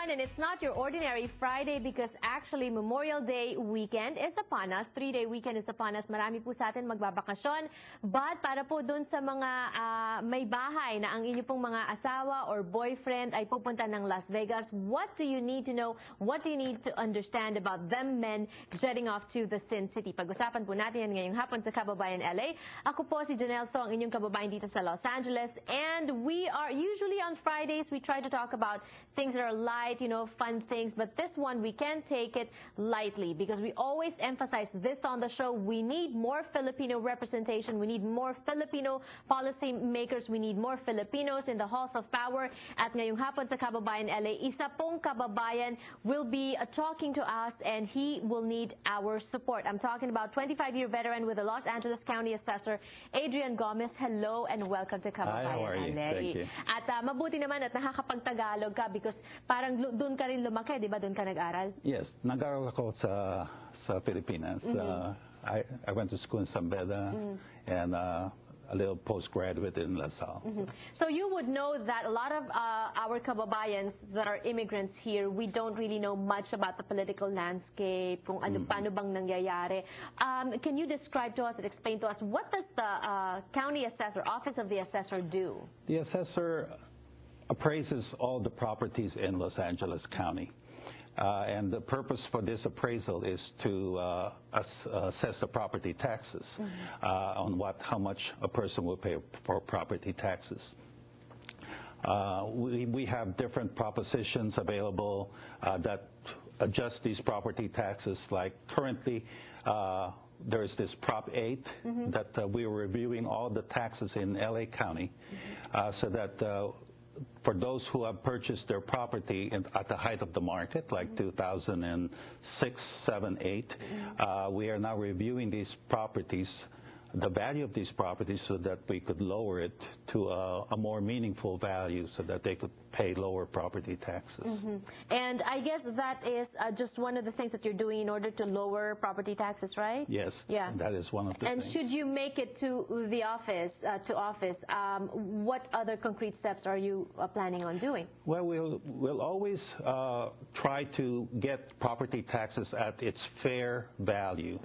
everyone, and it's not your ordinary Friday because actually Memorial Day weekend is upon us. 3-day weekend is upon us. Marami po sa atin magbabakasyon. But para po dun sa mga may bahay na ang inyo pong mga asawa or boyfriend ay pupunta ng Las Vegas, what do you need to know? What do you need to understand about them men jetting off to the Sin City? Pag-usapan po natin yan ngayong hapon sa Kababayan, LA. Ako po si Janelle So, ang inyong kababayan dito sa Los Angeles. And we are usually on Fridays, we try to talk about things that are light, fun things. But this one, we can't take it lightly because we always emphasize this on the show. We need more Filipino representation. We need more Filipino policy makers. We need more Filipinos in the halls of power. At ngayong hapon sa Kababayan, LA, isa pong kababayan will be talking to us and he will need our support. I'm talking about 25-year veteran with the Los Angeles County Assessor, Adrian Gomez. Hello and welcome to Kababayan, Hi, how are you? LA. Thank you. At mabuti naman at nakakapag-Tagalog ka because parang doon ka rin lumaki, di ba? Doon ka nag-aral? Yes, nag-aral ako sa Pilipinas. I went to school in San Beda and a little postgraduate in La Salle. So you would know that a lot of our kababayans that are immigrants here, we don't really know much about the political landscape, kung ano, paano bang nangyayari. Can you describe to us and explain to us, what does the County Assessor, Office of the Assessor do? The assessor appraises all the properties in Los Angeles County. And the purpose for this appraisal is to assess the property taxes on how much a person will pay for property taxes. We have different propositions available that adjust these property taxes. Like currently, there is this Prop 8 that we are reviewing all the taxes in LA County so that for those who have purchased their property at the height of the market, like 2006, 7, 8, we are now reviewing these properties, the value of these properties, so that we could lower it to a more meaningful value so that they could pay lower property taxes. And I guess that is just one of the things that you're doing in order to lower property taxes, right? Yes, yeah. That is one of the things. things. And should you make it to the office, what other concrete steps are you planning on doing? Well, we'll always try to get property taxes at its fair value.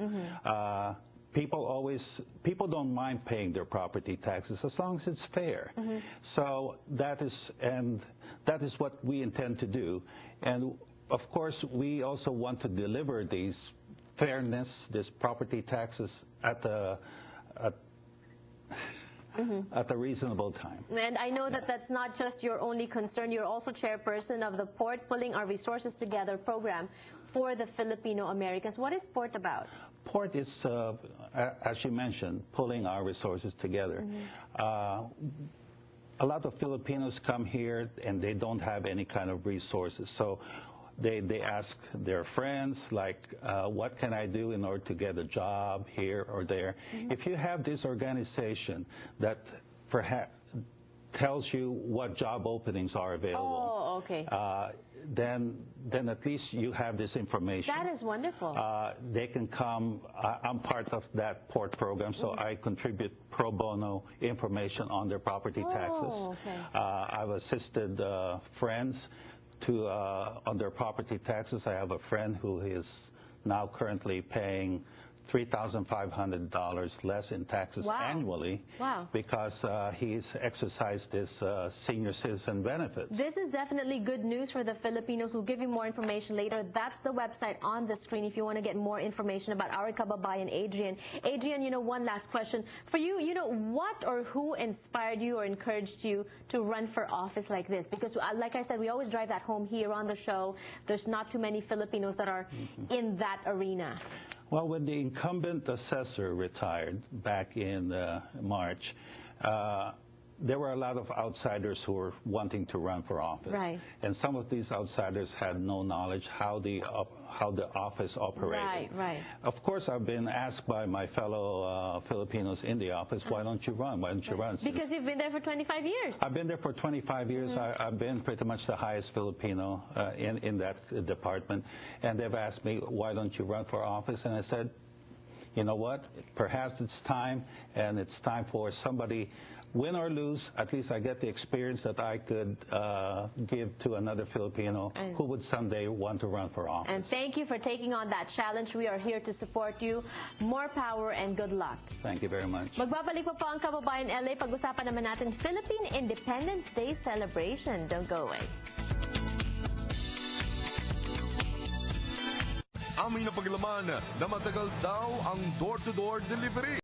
People don't mind paying their property taxes as long as it's fair. So that is what we intend to do. And of course, we also want to deliver these fairness, these property taxes at a reasonable time. And I know that that's not just your only concern. You're also chairperson of the Port Pulling Our Resources Together program for the Filipino Americans. What is Port about? Port is, as you mentioned, pulling our resources together. A lot of Filipinos come here and they don't have any kind of resources. So they ask their friends, like, what can I do in order to get a job here or there? If you have this organization that perhaps tells you what job openings are available, then at least you have this information. That is wonderful. They can come. I'm part of that Port program, so I contribute pro bono information on their property taxes. I've assisted friends on their property taxes. I have a friend who is now currently paying $3,500 less in taxes annually because he's exercised his senior citizen benefits. This is definitely good news for the Filipinos. We'll give you more information later. That's the website on the screen if you want to get more information about our kababayan, Adrian. Adrian, one last question. For you, what or who inspired you or encouraged you to run for office like this? Because like I said, we always drive that home here on the show. There's not too many Filipinos that are in that arena. Well, when the incumbent assessor retired back in March, there were a lot of outsiders who were wanting to run for office. Right. And some of these outsiders had no knowledge how the office operated. Right. Of course, I've been asked by my fellow Filipinos in the office, why don't you run? Why don't you run? Because you've been there for 25 years. I've been there for 25 years. I've been pretty much the highest Filipino in that department. And they've asked me, why don't you run for office? And I said, you know what, perhaps it's time, and it's time for somebody, win or lose, at least I get the experience that I could give to another Filipino who would someday want to run for office. And thank you for taking on that challenge. We are here to support you. More power and good luck. Thank you very much. Magbabalik pa po ang Kababayan LA. Pag-usapan naman natin Philippine Independence Day celebration. Don't go away. Aming napaglaman na matagal daw ang door-to-door delivery.